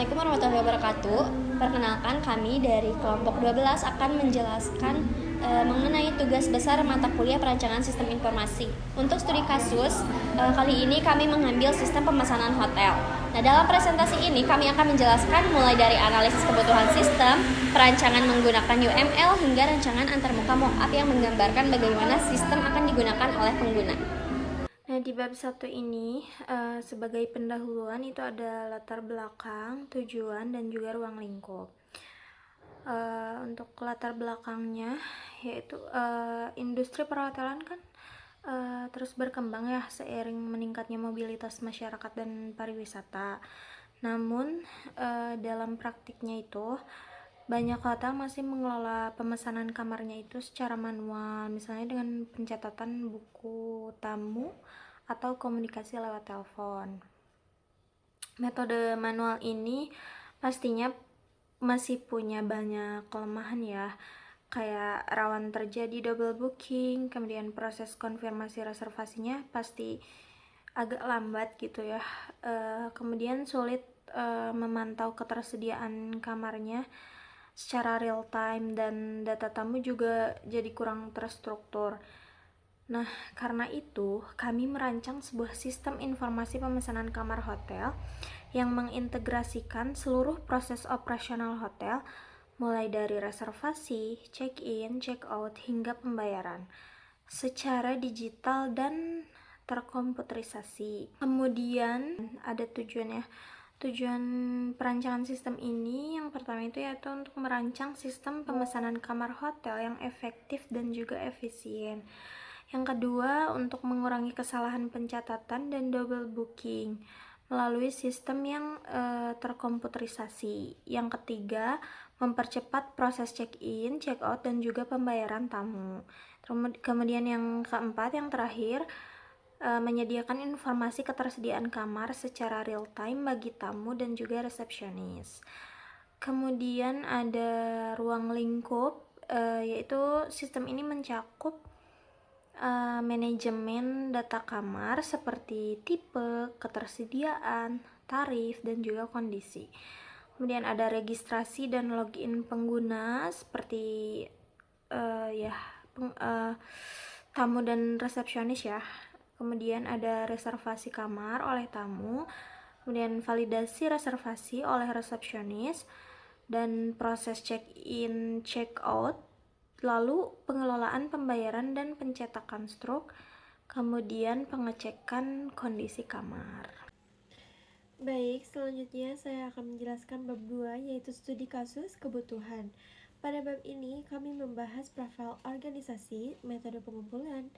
Assalamualaikum warahmatullahi wabarakatuh. Perkenalkan, kami dari kelompok 12 akan menjelaskan mengenai tugas besar mata kuliah perancangan sistem informasi. Untuk studi kasus, kali ini kami mengambil sistem pemesanan hotel. Nah, dalam presentasi ini kami akan menjelaskan mulai dari analisis kebutuhan sistem, perancangan menggunakan UML, hingga rancangan antarmuka mockup yang menggambarkan bagaimana sistem akan digunakan oleh pengguna. Nah, di bab 1 ini sebagai pendahuluan itu ada latar belakang, tujuan, dan juga ruang lingkup. Untuk latar belakangnya yaitu industri perhotelan kan terus berkembang ya seiring meningkatnya mobilitas masyarakat dan pariwisata. Namun dalam praktiknya itu banyak hotel masih mengelola pemesanan kamarnya itu secara manual, misalnya dengan pencatatan buku tamu atau komunikasi lewat telepon. Metode manual ini pastinya masih punya banyak kelemahan ya, kayak rawan terjadi double booking, kemudian proses konfirmasi reservasinya pasti agak lambat gitu ya, kemudian sulit memantau ketersediaan kamarnya secara real time, dan data tamu juga jadi kurang terstruktur. Nah, karena itu kami merancang sebuah sistem informasi pemesanan kamar hotel yang mengintegrasikan seluruh proses operasional hotel, mulai dari reservasi, check-in, check-out, hingga pembayaran secara digital dan terkomputerisasi. Kemudian ada tujuannya. Tujuan perancangan sistem ini yang pertama itu yaitu untuk merancang sistem pemesanan kamar hotel yang efektif dan juga efisien. Yang kedua, untuk mengurangi kesalahan pencatatan dan double booking melalui sistem yang terkomputerisasi. Yang ketiga, mempercepat proses check-in, check-out, dan juga pembayaran tamu. Kemudian yang keempat, yang terakhir, menyediakan informasi ketersediaan kamar secara real time bagi tamu dan juga resepsionis. Kemudian ada ruang lingkup, yaitu sistem ini mencakup manajemen data kamar seperti tipe, ketersediaan, tarif, dan juga kondisi. Kemudian ada registrasi dan login pengguna seperti tamu dan resepsionis ya. Kemudian ada reservasi kamar oleh tamu, kemudian validasi reservasi oleh resepsionis, dan proses check-in, check-out, lalu pengelolaan pembayaran dan pencetakan struk, kemudian pengecekan kondisi kamar. Baik, selanjutnya saya akan menjelaskan bab 2, yaitu studi kasus kebutuhan. Pada bab ini, kami membahas profil organisasi, metode pengumpulan,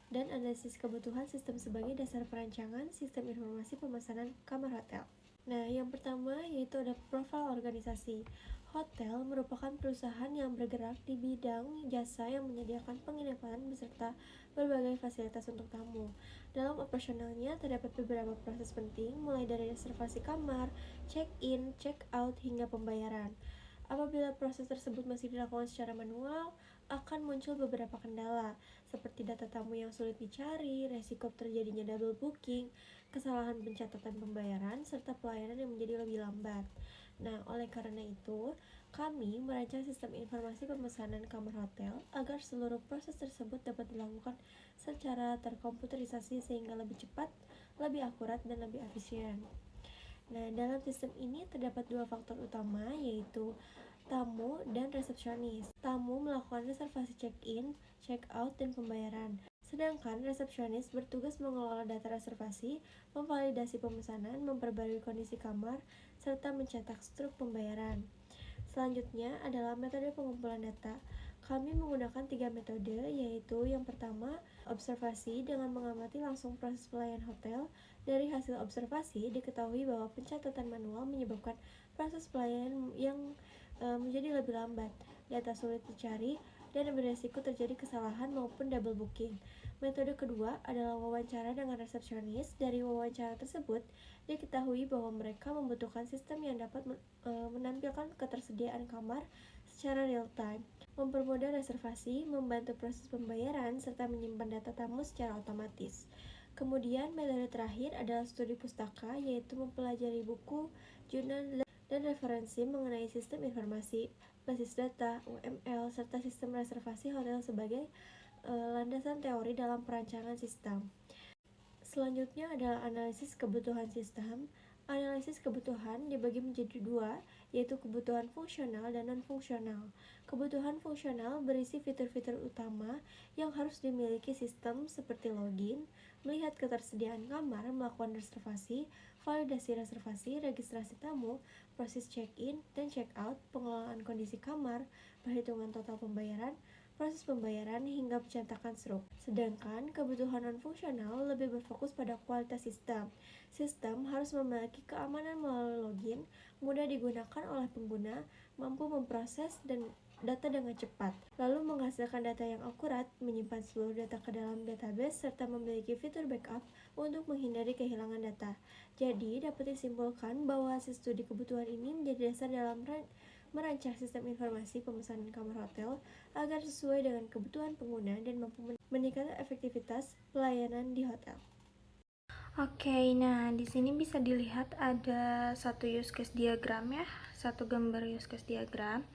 dan analisis kebutuhan sistem sebagai dasar perancangan sistem informasi pemesanan kamar hotel. Nah, yang pertama yaitu ada profil organisasi. Hotel merupakan perusahaan yang bergerak di bidang jasa yang menyediakan penginapan beserta berbagai fasilitas untuk tamu. Dalam operasionalnya terdapat beberapa proses penting, mulai dari reservasi kamar, check-in, check-out, hingga pembayaran. Apabila proses tersebut masih dilakukan secara manual, akan muncul beberapa kendala, seperti data tamu yang sulit dicari, resiko terjadinya double booking, kesalahan pencatatan pembayaran, serta pelayanan yang menjadi lebih lambat. Nah, oleh karena itu, kami merancang sistem informasi pemesanan kamar hotel agar seluruh proses tersebut dapat dilakukan secara terkomputerisasi sehingga lebih cepat, lebih akurat, dan lebih efisien. Nah, dalam sistem ini terdapat dua faktor utama, yaitu tamu dan resepsionis. Tamu melakukan reservasi check-in, check-out, dan pembayaran. Sedangkan resepsionis bertugas mengelola data reservasi, memvalidasi pemesanan, memperbarui kondisi kamar, serta mencetak struk pembayaran. Selanjutnya adalah metode pengumpulan data. Kami menggunakan 3 metode, yaitu yang pertama, observasi dengan mengamati langsung proses pelayanan hotel. Dari hasil observasi, diketahui bahwa pencatatan manual menyebabkan proses pelayanan yang menjadi lebih lambat, data sulit dicari, dan beresiko terjadi kesalahan maupun double booking. Metode kedua adalah wawancara dengan resepsionis. Dari wawancara tersebut, diketahui bahwa mereka membutuhkan sistem yang dapat menampilkan ketersediaan kamar secara real time, mempermudah reservasi, membantu proses pembayaran, serta menyimpan data tamu secara otomatis. Kemudian metode terakhir adalah studi pustaka, yaitu mempelajari buku, jurnal, dan referensi mengenai sistem informasi, basis data, UML, serta sistem reservasi hotel sebagai landasan teori dalam perancangan sistem. Selanjutnya adalah analisis kebutuhan sistem. Analisis kebutuhan dibagi menjadi dua, yaitu kebutuhan fungsional dan non-fungsional. Kebutuhan fungsional berisi fitur-fitur utama yang harus dimiliki sistem seperti login, melihat ketersediaan kamar, melakukan reservasi, validasi reservasi, registrasi tamu, proses check-in dan check-out, pengelolaan kondisi kamar, perhitungan total pembayaran, proses pembayaran hingga pencetakan struk. Sedangkan kebutuhan non-fungsional lebih berfokus pada kualitas sistem. Sistem harus memiliki keamanan melalui login, mudah digunakan oleh pengguna, mampu memproses dan data dengan cepat, lalu menghasilkan data yang akurat, menyimpan seluruh data ke dalam database, serta memiliki fitur backup untuk menghindari kehilangan data. Jadi, dapat disimpulkan bahwa hasil studi kebutuhan ini menjadi dasar dalam merancang sistem informasi pemesanan kamar hotel agar sesuai dengan kebutuhan pengguna dan mampu meningkatkan efektivitas pelayanan di hotel. Oke, nah di sini bisa dilihat ada satu use case diagram ya, satu gambar use case diagram.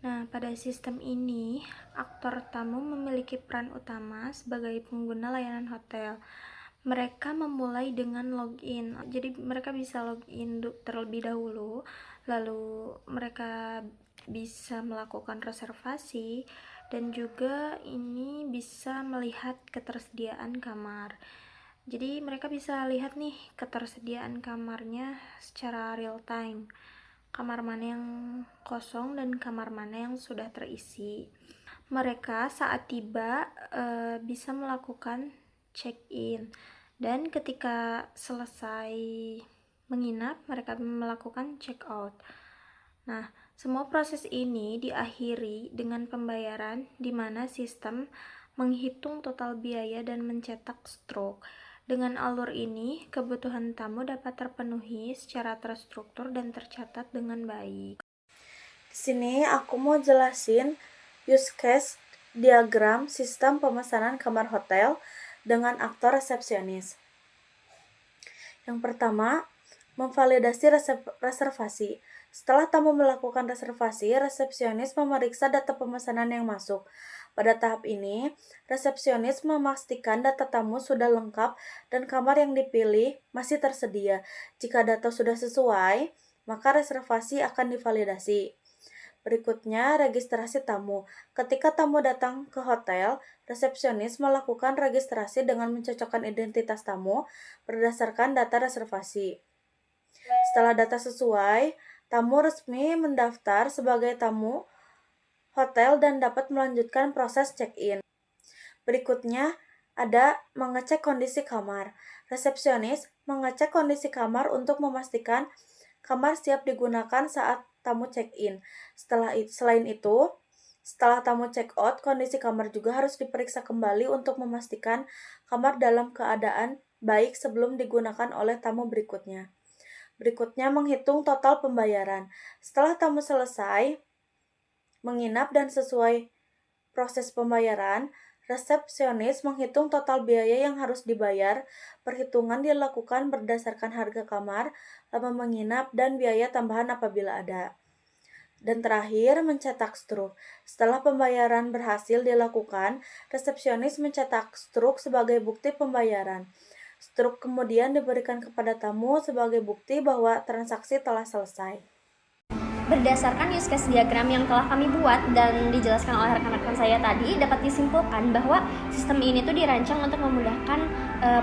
Nah, pada sistem ini, aktor tamu memiliki peran utama sebagai pengguna layanan hotel. Mereka memulai dengan login, jadi mereka bisa login terlebih dahulu, lalu mereka bisa melakukan reservasi, dan juga ini bisa melihat ketersediaan kamar. Jadi mereka bisa lihat nih ketersediaan kamarnya secara real time, kamar mana yang kosong dan kamar mana yang sudah terisi. Mereka saat tiba bisa melakukan check-in, dan ketika selesai menginap mereka melakukan check-out. Nah, semua proses ini diakhiri dengan pembayaran di mana sistem menghitung total biaya dan mencetak struk. Dengan alur ini, kebutuhan tamu dapat terpenuhi secara terstruktur dan tercatat dengan baik. Di sini aku mau jelasin use case diagram sistem pemesanan kamar hotel dengan aktor resepsionis. Yang pertama, memvalidasi reservasi. Setelah tamu melakukan reservasi, resepsionis memeriksa data pemesanan yang masuk. Pada tahap ini, resepsionis memastikan data tamu sudah lengkap dan kamar yang dipilih masih tersedia. Jika data sudah sesuai, maka reservasi akan divalidasi. Berikutnya, registrasi tamu. Ketika tamu datang ke hotel, resepsionis melakukan registrasi dengan mencocokkan identitas tamu berdasarkan data reservasi. Setelah data sesuai, tamu resmi mendaftar sebagai tamu hotel dan dapat melanjutkan proses check-in. Berikutnya, ada mengecek kondisi kamar. Resepsionis mengecek kondisi kamar untuk memastikan kamar siap digunakan saat tamu check-in. Selain itu, setelah tamu check-out, kondisi kamar juga harus diperiksa kembali untuk memastikan kamar dalam keadaan baik sebelum digunakan oleh tamu berikutnya. Berikutnya, menghitung total pembayaran. Setelah tamu selesai menginap dan sesuai proses pembayaran, resepsionis menghitung total biaya yang harus dibayar. Perhitungan dilakukan berdasarkan harga kamar, lama menginap, dan biaya tambahan apabila ada. Dan terakhir, mencetak struk. Setelah pembayaran berhasil dilakukan, resepsionis mencetak struk sebagai bukti pembayaran. Struk kemudian diberikan kepada tamu sebagai bukti bahwa transaksi telah selesai. Berdasarkan use case diagram yang telah kami buat dan dijelaskan oleh rekan-rekan saya tadi, dapat disimpulkan bahwa sistem ini tuh dirancang untuk memudahkan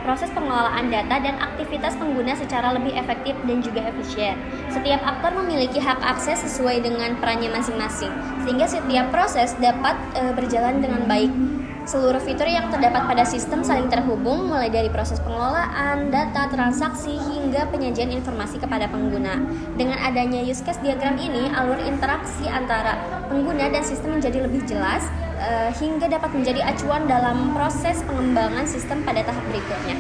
proses pengelolaan data dan aktivitas pengguna secara lebih efektif dan juga efisien. Setiap aktor memiliki hak akses sesuai dengan perannya masing-masing, sehingga setiap proses dapat berjalan dengan baik. Seluruh fitur yang terdapat pada sistem saling terhubung, mulai dari proses pengelolaan, data, transaksi, hingga penyajian informasi kepada pengguna. Dengan adanya use case diagram ini, alur interaksi antara pengguna dan sistem menjadi lebih jelas, hingga dapat menjadi acuan dalam proses pengembangan sistem pada tahap berikutnya.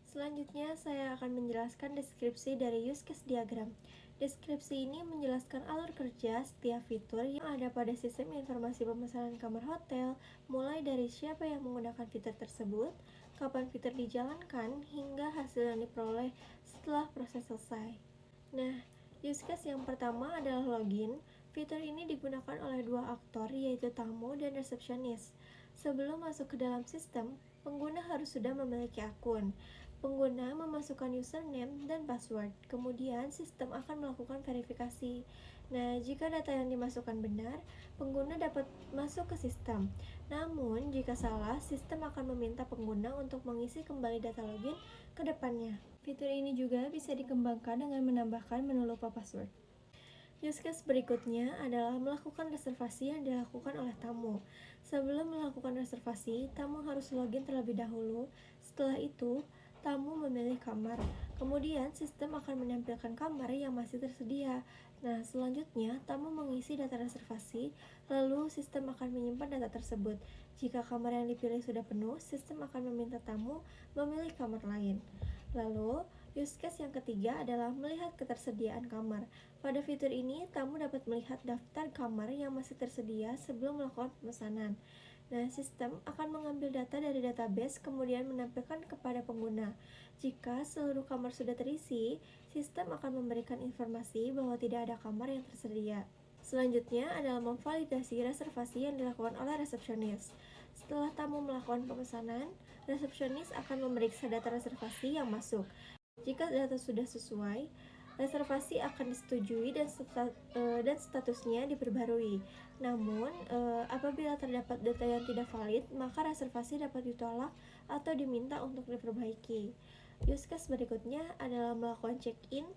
Selanjutnya, saya akan menjelaskan deskripsi dari use case diagram. Deskripsi ini menjelaskan alur kerja setiap fitur yang ada pada sistem informasi pemesanan kamar hotel, mulai dari siapa yang menggunakan fitur tersebut, kapan fitur dijalankan, hingga hasil yang diperoleh setelah proses selesai. Nah, use case yang pertama adalah login. Fitur ini digunakan oleh dua aktor, yaitu tamu dan resepsionis. Sebelum masuk ke dalam sistem, pengguna harus sudah memiliki akun. Pengguna memasukkan username dan password, kemudian sistem akan melakukan verifikasi. Nah, jika data yang dimasukkan benar, pengguna dapat masuk ke sistem. Namun, jika salah, sistem akan meminta pengguna untuk mengisi kembali data login ke depannya. Fitur ini juga bisa dikembangkan dengan menambahkan menu lupa password. Use case berikutnya adalah melakukan reservasi yang dilakukan oleh tamu. Sebelum melakukan reservasi, tamu harus login terlebih dahulu. Setelah itu, tamu memilih kamar. Kemudian, sistem akan menampilkan kamar yang masih tersedia. Nah, selanjutnya, tamu mengisi data reservasi, lalu sistem akan menyimpan data tersebut. Jika kamar yang dipilih sudah penuh, sistem akan meminta tamu memilih kamar lain. Lalu, use case yang ketiga adalah melihat ketersediaan kamar. Pada fitur ini, tamu dapat melihat daftar kamar yang masih tersedia sebelum melakukan pemesanan. Nah, sistem akan mengambil data dari database kemudian menampilkan kepada pengguna. Jika seluruh kamar sudah terisi, sistem akan memberikan informasi bahwa tidak ada kamar yang tersedia. Selanjutnya adalah memvalidasi reservasi yang dilakukan oleh resepsionis. Setelah tamu melakukan pemesanan, resepsionis akan memeriksa data reservasi yang masuk. Jika data sudah sesuai, reservasi akan disetujui dan statusnya diperbarui. Namun, apabila terdapat data yang tidak valid, maka reservasi dapat ditolak atau diminta untuk diperbaiki. Use case berikutnya adalah melakukan check-in.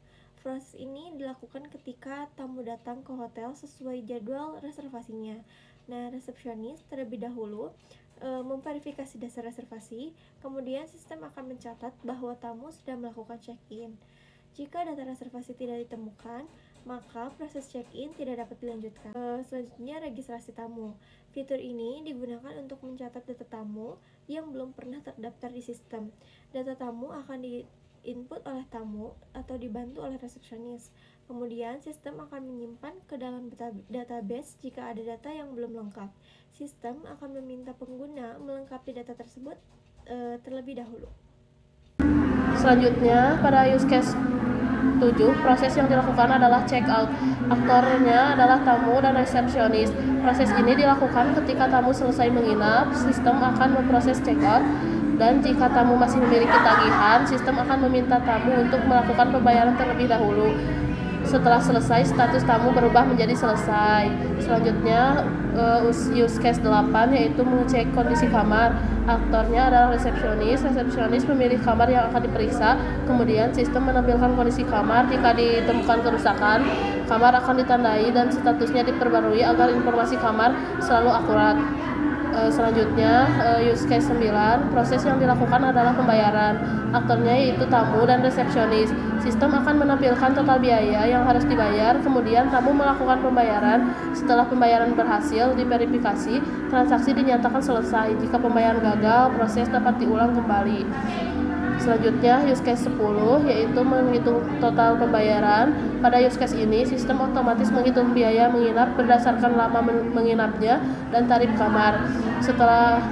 Proses ini dilakukan ketika tamu datang ke hotel sesuai jadwal reservasinya. Nah, resepsionis terlebih dahulu memverifikasi dasar reservasi, kemudian sistem akan mencatat bahwa tamu sudah melakukan check-in. Jika data reservasi tidak ditemukan, maka proses check-in tidak dapat dilanjutkan. Selanjutnya, registrasi tamu. Fitur ini digunakan untuk mencatat data tamu yang belum pernah terdaftar di sistem. Data tamu akan diinput oleh tamu atau dibantu oleh resepsionis. Kemudian, sistem akan menyimpan ke dalam database jika ada data yang belum lengkap. Sistem akan meminta pengguna melengkapi data tersebut terlebih dahulu. Selanjutnya, pada use case 7, proses yang dilakukan adalah check out. Aktornya adalah tamu dan resepsionis. Proses ini dilakukan ketika tamu selesai menginap, sistem akan memproses check out. Dan jika tamu masih memiliki tagihan, sistem akan meminta tamu untuk melakukan pembayaran terlebih dahulu. Setelah selesai, status tamu berubah menjadi selesai. Selanjutnya, use case 8 yaitu mengecek kondisi kamar. Aktornya adalah resepsionis. Resepsionis memilih kamar yang akan diperiksa. Kemudian sistem menampilkan kondisi kamar. Jika ditemukan kerusakan, kamar akan ditandai dan statusnya diperbarui agar informasi kamar selalu akurat. Selanjutnya, use case 9, proses yang dilakukan adalah pembayaran. Aktornya yaitu tamu dan resepsionis. Sistem akan menampilkan total biaya yang harus dibayar, kemudian tamu melakukan pembayaran. Setelah pembayaran berhasil diverifikasi, transaksi dinyatakan selesai. Jika pembayaran gagal, proses dapat diulang kembali. Selanjutnya, use case 10 yaitu menghitung total pembayaran. Pada use case ini, sistem otomatis menghitung biaya menginap berdasarkan lama menginapnya dan tarif kamar. Setelah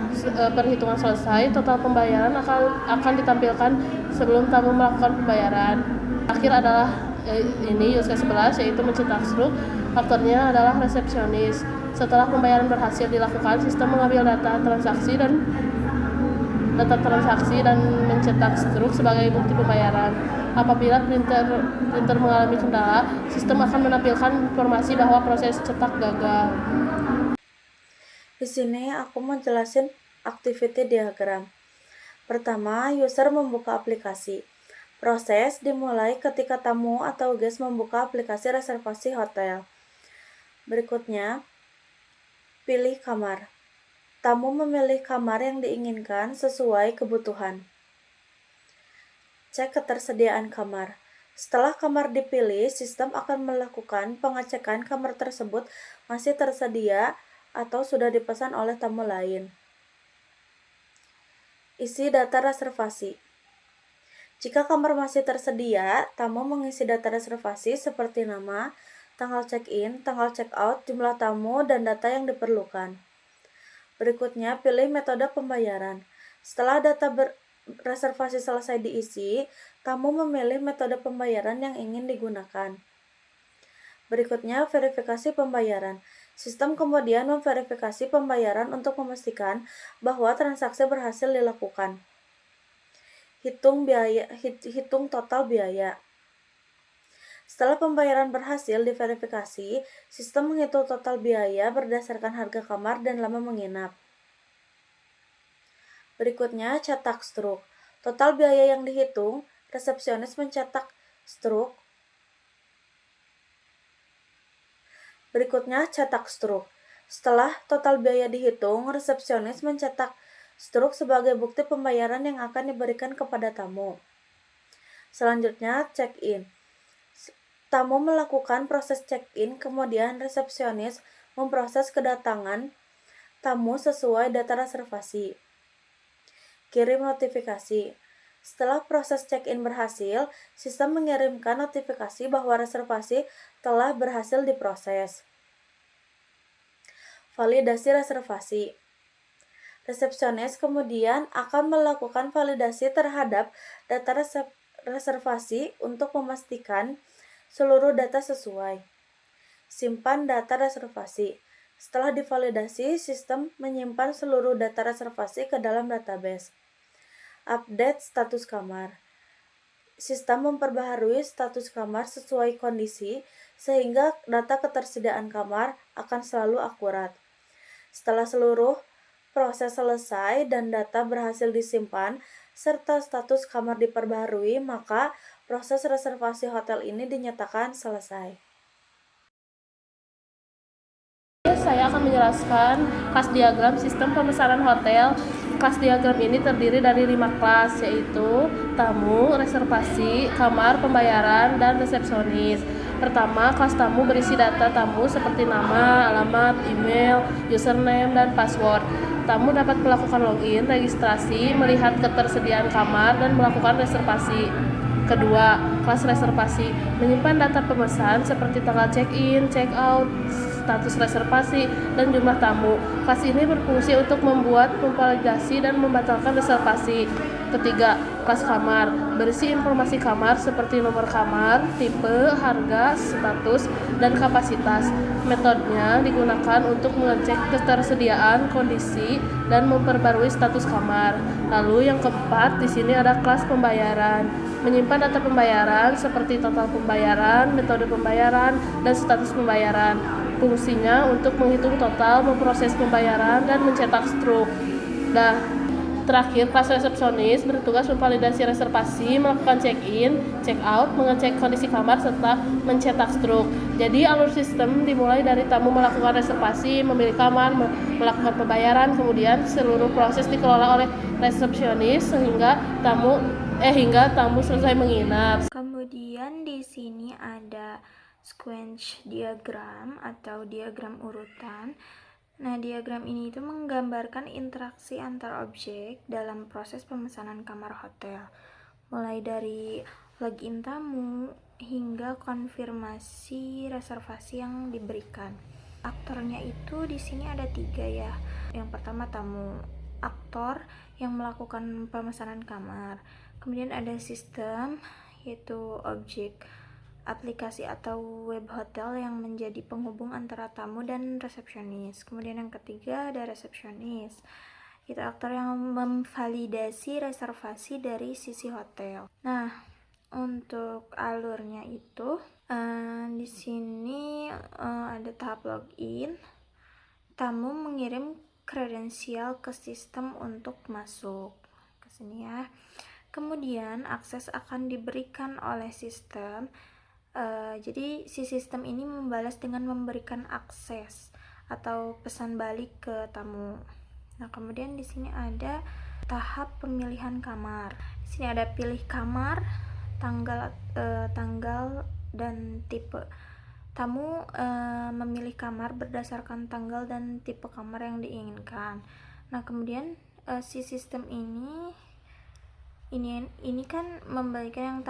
perhitungan selesai, total pembayaran akan ditampilkan sebelum tamu melakukan pembayaran. Akhir adalah ini use case 11 yaitu mencetak struk. Aktornya adalah resepsionis. Setelah pembayaran berhasil dilakukan, sistem mengambil data transaksi dan mencetak struk sebagai bukti pembayaran. Apabila printer mengalami kendala, sistem akan menampilkan informasi bahwa proses cetak gagal. Di sini aku mau jelasin activity diagram. Pertama, user membuka aplikasi. Proses dimulai ketika tamu atau guest membuka aplikasi reservasi hotel. Berikutnya, pilih kamar. Tamu memilih kamar yang diinginkan sesuai kebutuhan. Cek ketersediaan kamar. Setelah kamar dipilih, sistem akan melakukan pengecekan kamar tersebut masih tersedia atau sudah dipesan oleh tamu lain. Isi data reservasi. Jika kamar masih tersedia, tamu mengisi data reservasi seperti nama, tanggal check-in, tanggal check-out, jumlah tamu, dan data yang diperlukan. Berikutnya, pilih metode pembayaran. Setelah data reservasi selesai diisi, tamu memilih metode pembayaran yang ingin digunakan. Berikutnya, verifikasi pembayaran. Sistem kemudian memverifikasi pembayaran untuk memastikan bahwa transaksi berhasil dilakukan. Hitung total biaya. Setelah pembayaran berhasil diverifikasi, sistem menghitung total biaya berdasarkan harga kamar dan lama menginap. Berikutnya, cetak struk. Total biaya yang dihitung, resepsionis mencetak struk. Berikutnya, cetak struk. Setelah total biaya dihitung, resepsionis mencetak struk sebagai bukti pembayaran yang akan diberikan kepada tamu. Selanjutnya, check-in. Tamu melakukan proses check-in, kemudian resepsionis memproses kedatangan tamu sesuai data reservasi. Kirim notifikasi. Setelah proses check-in berhasil, sistem mengirimkan notifikasi bahwa reservasi telah berhasil diproses. Validasi reservasi. Resepsionis kemudian akan melakukan validasi terhadap data reservasi untuk memastikan seluruh data sesuai. Simpan data reservasi. Setelah divalidasi, sistem menyimpan seluruh data reservasi ke dalam database. Update status kamar. Sistem memperbaharui status kamar sesuai kondisi sehingga data ketersediaan kamar akan selalu akurat. Setelah seluruh proses selesai dan data berhasil disimpan serta status kamar diperbaharui, maka proses reservasi hotel ini dinyatakan selesai. Saya akan menjelaskan kelas diagram sistem pemesanan hotel. Kelas diagram ini terdiri dari 5 kelas, yaitu tamu, reservasi, kamar, pembayaran, dan resepsionis. Pertama, kelas tamu berisi data tamu seperti nama, alamat, email, username, dan password. Tamu dapat melakukan login, registrasi, melihat ketersediaan kamar, dan melakukan reservasi. Kedua, kelas reservasi menyimpan data pemesan seperti tanggal check-in, check-out, status reservasi, dan jumlah tamu. Kelas ini berfungsi untuk membuat, memvalidasi, dan membatalkan reservasi. Ketiga, kelas kamar berisi informasi kamar seperti nomor kamar, tipe, harga, status, dan kapasitas. Metodenya digunakan untuk mengecek ketersediaan, kondisi, dan memperbarui status kamar. Lalu yang keempat, di sini ada kelas pembayaran. Menyimpan data pembayaran seperti total pembayaran, metode pembayaran, dan status pembayaran. Fungsinya untuk menghitung total, memproses pembayaran, dan mencetak struk. Terakhir, kelas resepsionis bertugas memvalidasi reservasi, melakukan check-in, check-out, mengecek kondisi kamar, serta mencetak struk. Jadi, alur sistem dimulai dari tamu melakukan reservasi, memilih kamar, melakukan pembayaran, kemudian seluruh proses dikelola oleh resepsionis hingga tamu selesai menginap. Kemudian di sini ada sequence diagram atau diagram urutan. Nah, diagram ini itu menggambarkan interaksi antar objek dalam proses pemesanan kamar hotel, mulai dari login tamu hingga konfirmasi reservasi yang diberikan. Aktornya itu di sini ada 3 ya. Yang pertama tamu, aktor yang melakukan pemesanan kamar. Kemudian ada sistem, yaitu objek aplikasi atau web hotel yang menjadi penghubung antara tamu dan resepsionis. Kemudian yang ketiga ada resepsionis, itu aktor yang memvalidasi reservasi dari sisi hotel. Nah, untuk alurnya itu di sini ada tahap login. Tamu mengirim kredensial ke sistem untuk masuk ke sini ya. Kemudian akses akan diberikan oleh sistem. Jadi si sistem ini membalas dengan memberikan akses atau pesan balik ke tamu. Nah, kemudian di sini ada tahap pemilihan kamar. Di sini ada pilih kamar, tanggal dan tipe. Tamu memilih kamar berdasarkan tanggal dan tipe kamar yang diinginkan. Nah, kemudian si sistem ini kan membagikan yang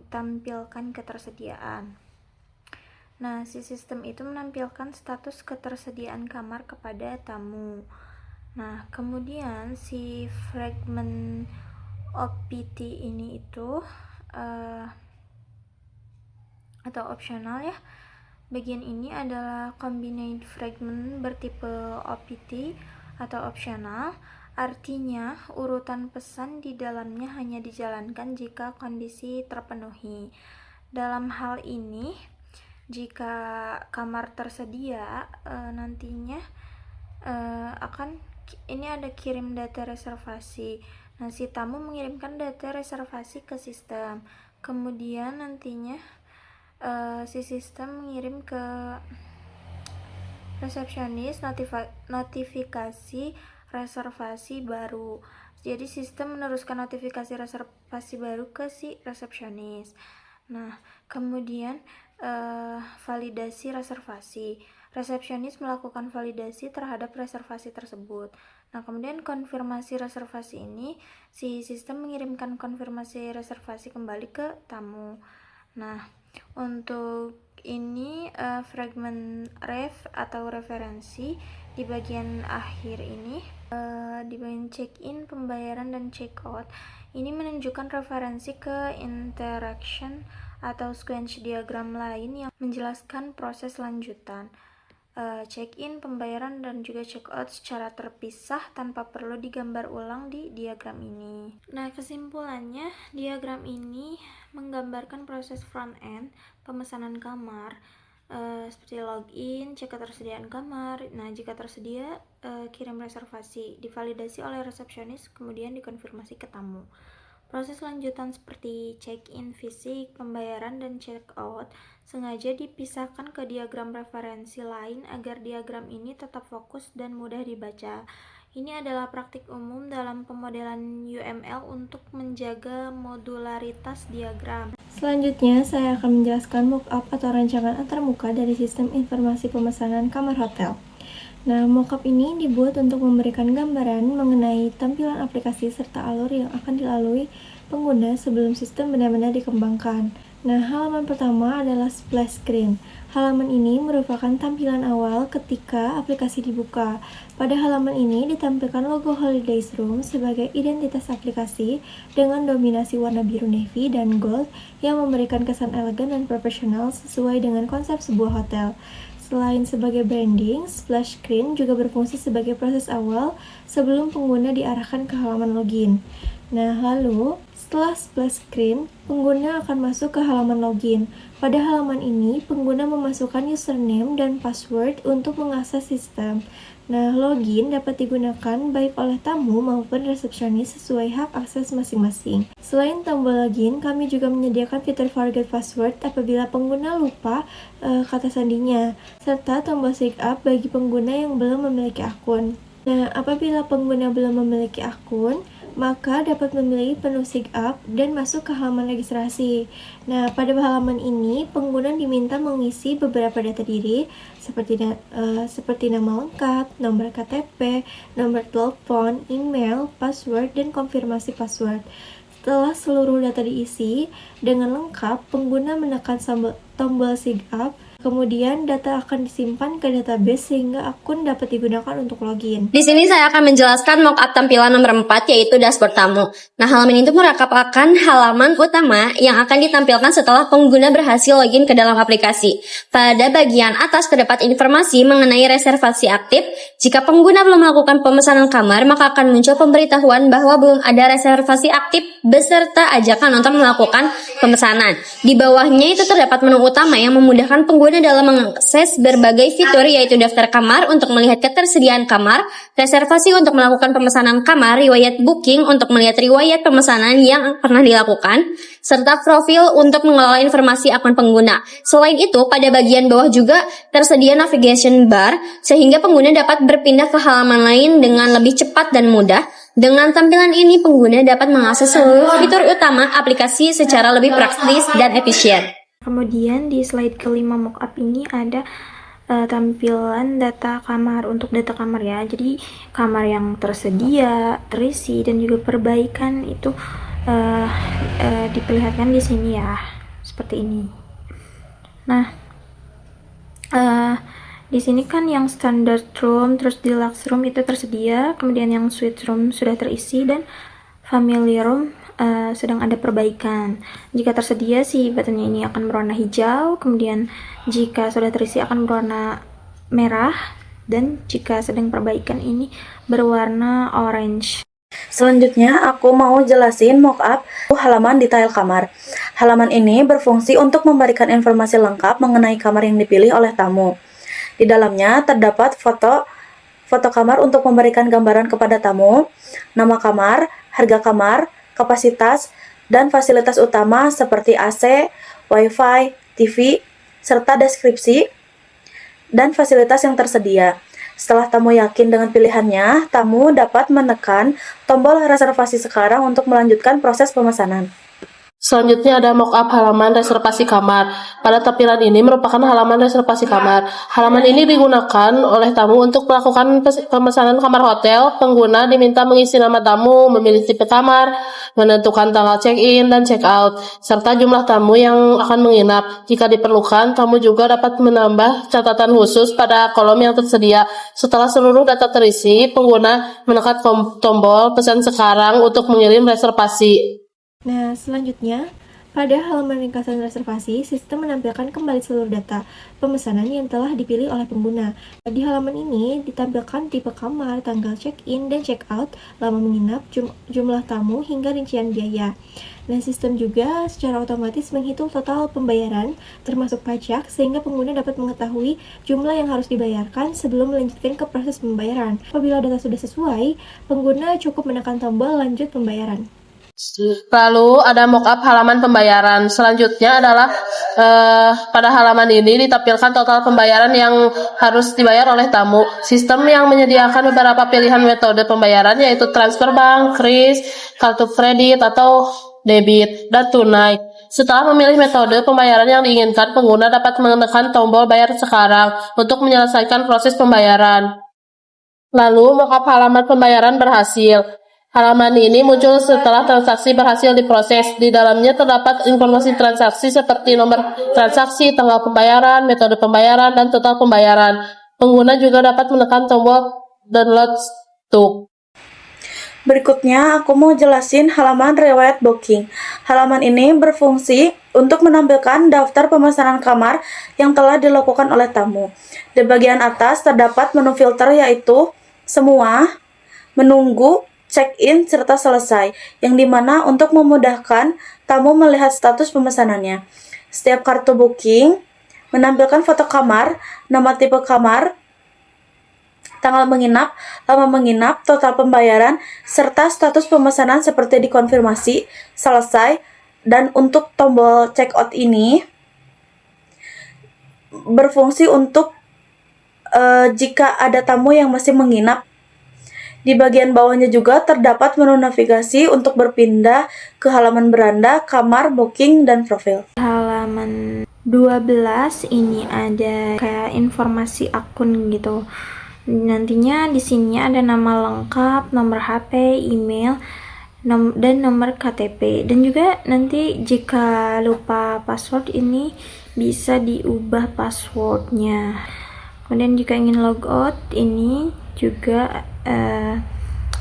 tampilkan ketersediaan. Nah, si sistem itu menampilkan status ketersediaan kamar kepada tamu. Nah, kemudian si fragment OPT ini itu atau opsional ya. Bagian ini adalah combined fragment bertipe OPT atau opsional. Artinya, urutan pesan di dalamnya hanya dijalankan jika kondisi terpenuhi. Dalam hal ini, jika kamar tersedia, nantinya ini ada kirim data reservasi. Nah, si tamu mengirimkan data reservasi ke sistem. Kemudian nantinya si sistem mengirim ke resepsionis notifikasi reservasi baru. Jadi sistem meneruskan notifikasi reservasi baru ke si resepsionis. Nah, kemudian validasi reservasi. Resepsionis melakukan validasi terhadap reservasi tersebut. Nah, kemudian konfirmasi reservasi ini, si sistem mengirimkan konfirmasi reservasi kembali ke tamu. Nah, untuk ini fragment ref atau referensi di bagian akhir ini, di bagian check-in, pembayaran, dan check-out, ini menunjukkan referensi ke interaction atau sequence diagram lain yang menjelaskan proses lanjutan. Check-in, pembayaran, dan juga check-out secara terpisah tanpa perlu digambar ulang di diagram ini. Nah, kesimpulannya, diagram ini menggambarkan proses front-end pemesanan kamar, seperti login, cek ketersediaan kamar. Nah, jika tersedia, kirim reservasi, divalidasi oleh resepsionis, kemudian dikonfirmasi ke tamu. Proses lanjutan seperti check-in fisik, pembayaran, dan check-out sengaja dipisahkan ke diagram referensi lain agar diagram ini tetap fokus dan mudah dibaca. Ini adalah praktik umum dalam pemodelan UML untuk menjaga modularitas diagram. Selanjutnya, saya akan menjelaskan mockup atau rancangan antarmuka dari sistem informasi pemesanan kamar hotel. Nah, mockup ini dibuat untuk memberikan gambaran mengenai tampilan aplikasi serta alur yang akan dilalui pengguna sebelum sistem benar-benar dikembangkan. Nah, halaman pertama adalah splash screen. Halaman ini merupakan tampilan awal ketika aplikasi dibuka. Pada halaman ini ditampilkan logo Holidays Room sebagai identitas aplikasi dengan dominasi warna biru navy dan gold yang memberikan kesan elegan dan profesional sesuai dengan konsep sebuah hotel. Selain sebagai branding, splash screen juga berfungsi sebagai proses awal sebelum pengguna diarahkan ke halaman login. Nah, lalu setelah splash screen, pengguna akan masuk ke halaman login. Pada halaman ini, pengguna memasukkan username dan password untuk mengakses sistem. Nah, login dapat digunakan baik oleh tamu maupun resepsionis sesuai hak akses masing-masing. Selain tombol login, kami juga menyediakan fitur forget password apabila pengguna lupa kata sandinya, serta tombol sign up bagi pengguna yang belum memiliki akun. Nah, apabila pengguna belum memiliki akun, maka dapat memilih menu sign up dan masuk ke halaman registrasi. Nah, pada halaman ini, pengguna diminta mengisi beberapa data diri seperti nama lengkap, nomor KTP, nomor telepon, email, password, dan konfirmasi password. Setelah seluruh data diisi dengan lengkap, pengguna menekan tombol sign up. Kemudian data akan disimpan ke database sehingga akun dapat digunakan untuk login. Di sini saya akan menjelaskan mockup tampilan nomor 4 yaitu dashboard tamu. Nah, halaman itu merupakan halaman utama yang akan ditampilkan setelah pengguna berhasil login ke dalam aplikasi. Pada bagian atas terdapat informasi mengenai reservasi aktif. Jika pengguna belum melakukan pemesanan kamar, maka akan muncul pemberitahuan bahwa belum ada reservasi aktif beserta ajakan untuk melakukan pemesanan. Di bawahnya itu terdapat menu utama yang memudahkan pengguna dalam mengakses berbagai fitur yaitu daftar kamar untuk melihat ketersediaan kamar, reservasi untuk melakukan pemesanan kamar, riwayat booking untuk melihat riwayat pemesanan yang pernah dilakukan, serta profil untuk mengelola informasi akun pengguna. Selain itu, pada bagian bawah juga tersedia navigation bar sehingga pengguna dapat berpindah ke halaman lain dengan lebih cepat dan mudah. Dengan tampilan ini, pengguna dapat mengakses seluruh fitur utama aplikasi secara lebih praktis dan efisien. Kemudian di slide kelima mockup ini ada tampilan data kamar. Untuk data kamar ya, jadi kamar yang tersedia, terisi, dan juga perbaikan itu diperlihatkan di sini ya, seperti ini. Nah, di sini kan yang standard room, terus deluxe room itu tersedia, kemudian yang suite room sudah terisi, dan family room sedang ada perbaikan. Jika tersedia si buttonnya ini akan berwarna hijau, kemudian jika sudah terisi akan berwarna merah, dan jika sedang perbaikan ini berwarna orange. Selanjutnya, aku mau jelasin mockup halaman detail kamar. Halaman ini berfungsi untuk memberikan informasi lengkap mengenai kamar yang dipilih oleh tamu. Di dalamnya terdapat foto kamar untuk memberikan gambaran kepada tamu, nama kamar, harga kamar, kapasitas, dan fasilitas utama seperti AC, Wi-Fi, TV, serta deskripsi dan fasilitas yang tersedia. Setelah tamu yakin dengan pilihannya, tamu dapat menekan tombol reservasi sekarang untuk melanjutkan proses pemesanan. Selanjutnya ada mockup halaman reservasi kamar. Pada tampilan ini merupakan halaman reservasi kamar. Halaman ini digunakan oleh tamu untuk melakukan pemesanan kamar hotel. Pengguna diminta mengisi nama tamu, memilih tipe kamar, menentukan tanggal check-in dan check-out, serta jumlah tamu yang akan menginap. Jika diperlukan, tamu juga dapat menambah catatan khusus pada kolom yang tersedia. Setelah seluruh data terisi, pengguna menekan tombol pesan sekarang untuk mengirim reservasi. Nah, selanjutnya, pada halaman ringkasan reservasi, sistem menampilkan kembali seluruh data pemesanan yang telah dipilih oleh pengguna. Di halaman ini ditampilkan tipe kamar, tanggal check-in dan check-out, lama menginap, jumlah tamu, hingga rincian biaya. Dan sistem juga secara otomatis menghitung total pembayaran, termasuk pajak, sehingga pengguna dapat mengetahui jumlah yang harus dibayarkan sebelum melanjutkan ke proses pembayaran. Apabila data sudah sesuai, pengguna cukup menekan tombol lanjut pembayaran. Lalu ada mockup halaman pembayaran. Selanjutnya adalah pada halaman ini ditampilkan total pembayaran yang harus dibayar oleh tamu. Sistem yang menyediakan beberapa pilihan metode pembayaran yaitu transfer bank, kris, kartu kredit atau debit, dan tunai. Setelah memilih metode pembayaran yang diinginkan, pengguna dapat menekan tombol bayar sekarang untuk menyelesaikan proses pembayaran. Lalu mockup halaman pembayaran berhasil. Halaman ini muncul setelah transaksi berhasil diproses. Di dalamnya terdapat informasi transaksi seperti nomor transaksi, tanggal pembayaran, metode pembayaran, dan total pembayaran. Pengguna juga dapat menekan tombol download to. Berikutnya, aku mau jelasin halaman riwayat booking. Halaman ini berfungsi untuk menampilkan daftar pemesanan kamar yang telah dilakukan oleh tamu. Di bagian atas terdapat menu filter yaitu semua, menunggu, check-in, serta selesai, yang dimana untuk memudahkan tamu melihat status pemesanannya. Setiap kartu booking menampilkan foto kamar, nama tipe kamar, tanggal menginap, lama menginap, total pembayaran, serta status pemesanan seperti dikonfirmasi, selesai, dan untuk tombol check-out ini berfungsi untuk jika ada tamu yang masih menginap. Di bagian bawahnya juga terdapat menu navigasi untuk berpindah ke halaman beranda, kamar, booking, dan profil. Halaman 12 ini ada kayak informasi akun gitu. Nantinya di sini ada nama lengkap, nomor HP, email, dan nomor KTP. Dan juga nanti jika lupa password ini bisa diubah passwordnya. Kemudian jika ingin logout ini juga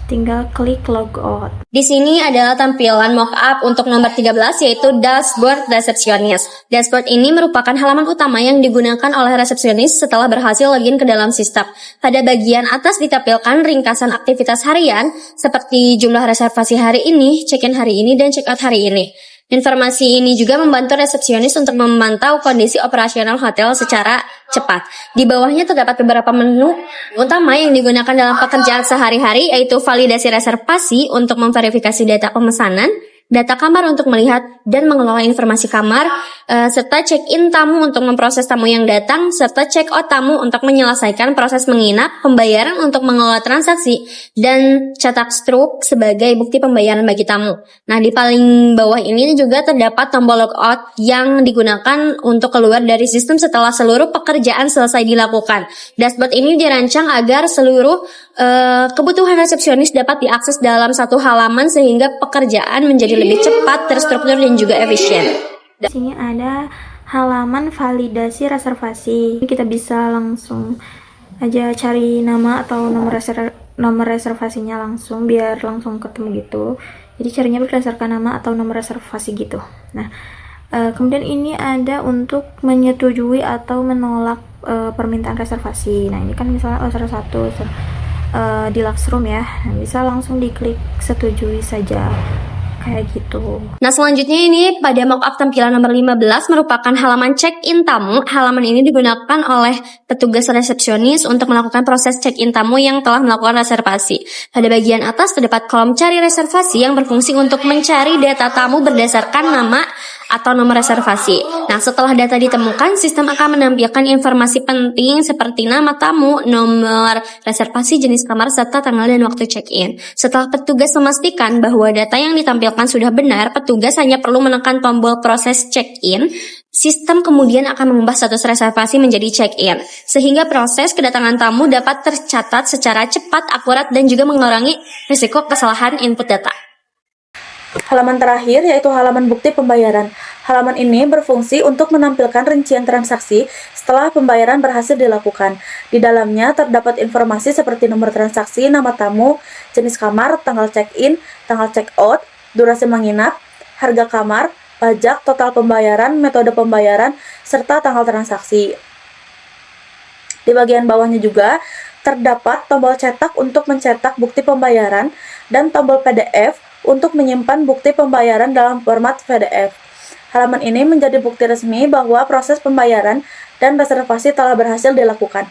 tinggal klik logout. Di sini adalah tampilan mockup untuk nomor 13 yaitu dashboard resepsionis. Dashboard ini merupakan halaman utama yang digunakan oleh resepsionis setelah berhasil login ke dalam sistem. Pada bagian atas ditampilkan ringkasan aktivitas harian seperti jumlah reservasi hari ini, check-in hari ini, dan check-out hari ini. Informasi ini juga membantu resepsionis untuk memantau kondisi operasional hotel secara cepat. Di bawahnya terdapat beberapa menu utama yang digunakan dalam pekerjaan sehari-hari, yaitu validasi reservasi untuk memverifikasi data pemesanan, data kamar untuk melihat dan mengelola informasi kamar, serta check-in tamu untuk memproses tamu yang datang, serta check-out tamu untuk menyelesaikan proses menginap, pembayaran untuk mengelola transaksi, dan cetak struk sebagai bukti pembayaran bagi tamu. Nah, di paling bawah ini juga terdapat tombol logout yang digunakan untuk keluar dari sistem setelah seluruh pekerjaan selesai dilakukan. Dashboard ini dirancang agar seluruh kebutuhan resepsionis dapat diakses dalam satu halaman sehingga pekerjaan menjadi lebih cepat, terstruktur, dan juga efisien. Di sini ada halaman validasi reservasi. Kita bisa langsung aja cari nama atau nomor reservasinya langsung biar langsung ketemu gitu. Jadi caranya berdasarkan nama atau nomor reservasi gitu. Nah, kemudian ini ada untuk menyetujui atau menolak permintaan reservasi. Nah, ini kan misalnya salah satu deluxe room ya. Nah, bisa langsung diklik setujui saja. Kayak gitu. Nah, selanjutnya ini pada mock-up tampilan nomor 15 merupakan halaman check-in tamu. Halaman ini digunakan oleh petugas resepsionis untuk melakukan proses check-in tamu yang telah melakukan reservasi. Pada bagian atas terdapat kolom cari reservasi yang berfungsi untuk mencari data tamu berdasarkan nama atau nomor reservasi. Nah, setelah data ditemukan, sistem akan menampilkan informasi penting seperti nama tamu, nomor reservasi, jenis kamar, serta tanggal dan waktu check-in. Setelah petugas memastikan bahwa data yang ditampilkan sudah benar, petugas hanya perlu menekan tombol proses check-in. Sistem kemudian akan mengubah status reservasi menjadi check-in, sehingga proses kedatangan tamu dapat tercatat secara cepat, akurat, dan juga mengurangi risiko kesalahan input data. Halaman terakhir yaitu halaman bukti pembayaran. Halaman ini berfungsi untuk menampilkan rincian transaksi setelah pembayaran berhasil dilakukan. Di dalamnya terdapat informasi seperti nomor transaksi, nama tamu, jenis kamar, tanggal check-in, tanggal check-out, durasi menginap, harga kamar, pajak, total pembayaran, metode pembayaran, serta tanggal transaksi. Di bagian bawahnya juga terdapat tombol cetak untuk mencetak bukti pembayaran dan tombol PDF untuk menyimpan bukti pembayaran dalam format PDF. Halaman ini menjadi bukti resmi bahwa proses pembayaran dan reservasi telah berhasil dilakukan.